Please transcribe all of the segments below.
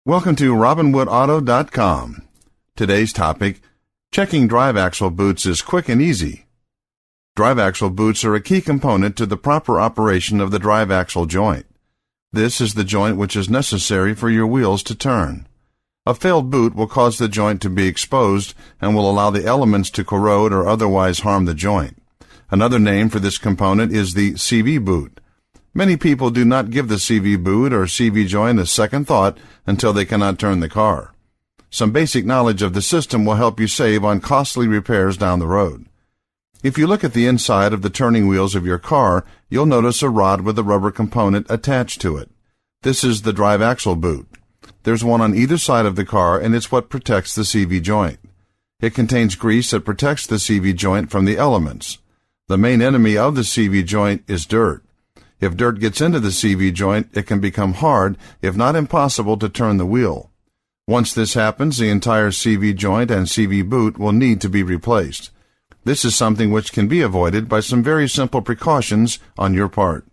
Welcome to RobinwoodAuto.com. Today's topic, checking drive axle boots is quick and easy. Drive axle boots are a key component to the proper operation of the drive axle joint. This is the joint which is necessary for your wheels to turn. A failed boot will cause the joint to be exposed and will allow the elements to corrode or otherwise harm the joint. Another name for this component is the CV boot. Many people do not give the CV boot or CV joint a second thought until they cannot turn the car. Some basic knowledge of the system will help you save on costly repairs down the road. If you look at the inside of the turning wheels of your car, you'll notice a rod with a rubber component attached to it. This is the drive axle boot. There's one on either side of the car, and it's what protects the CV joint. It contains grease that protects the CV joint from the elements. The main enemy of the CV joint is dirt. If dirt gets into the CV joint, it can become hard, if not impossible, to turn the wheel. Once this happens, the entire CV joint and CV boot will need to be replaced. This is something which can be avoided by some very simple precautions on your part.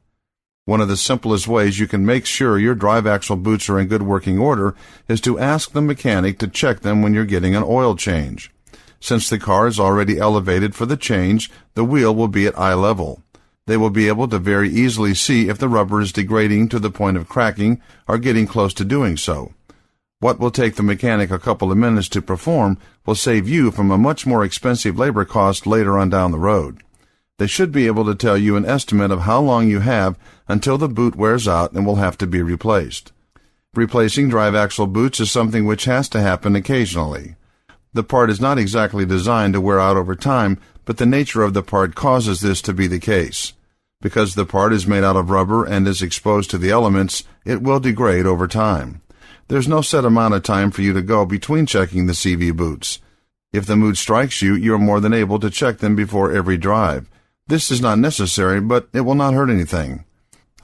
One of the simplest ways you can make sure your drive axle boots are in good working order is to ask the mechanic to check them when you're getting an oil change. Since the car is already elevated for the change, the wheel will be at eye level. They will be able to very easily see if the rubber is degrading to the point of cracking or getting close to doing so. What will take the mechanic a couple of minutes to perform will save you from a much more expensive labor cost later on down the road. They should be able to tell you an estimate of how long you have until the boot wears out and will have to be replaced. Replacing drive axle boots is something which has to happen occasionally. The part is not exactly designed to wear out over time, but the nature of the part causes this to be the case. Because the part is made out of rubber and is exposed to the elements, it will degrade over time. There's no set amount of time for you to go between checking the CV boots. If the mood strikes you, you're more than able to check them before every drive. This is not necessary, but it will not hurt anything.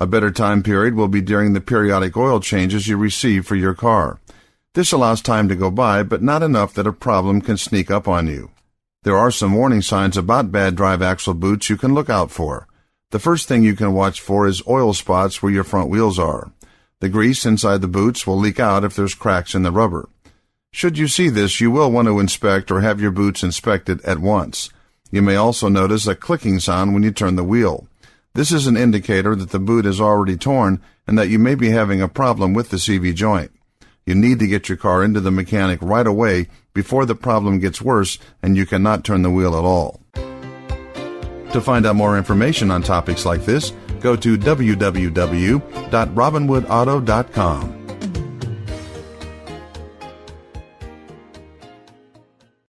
A better time period will be during the periodic oil changes you receive for your car. This allows time to go by, but not enough that a problem can sneak up on you. There are some warning signs about bad drive axle boots you can look out for. The first thing you can watch for is oil spots where your front wheels are. The grease inside the boots will leak out if there's cracks in the rubber. Should you see this, you will want to inspect or have your boots inspected at once. You may also notice a clicking sound when you turn the wheel. This is an indicator that the boot is already torn and that you may be having a problem with the CV joint. You need to get your car into the mechanic right away before the problem gets worse and you cannot turn the wheel at all. To find out more information on topics like this, go to www.robinwoodauto.com.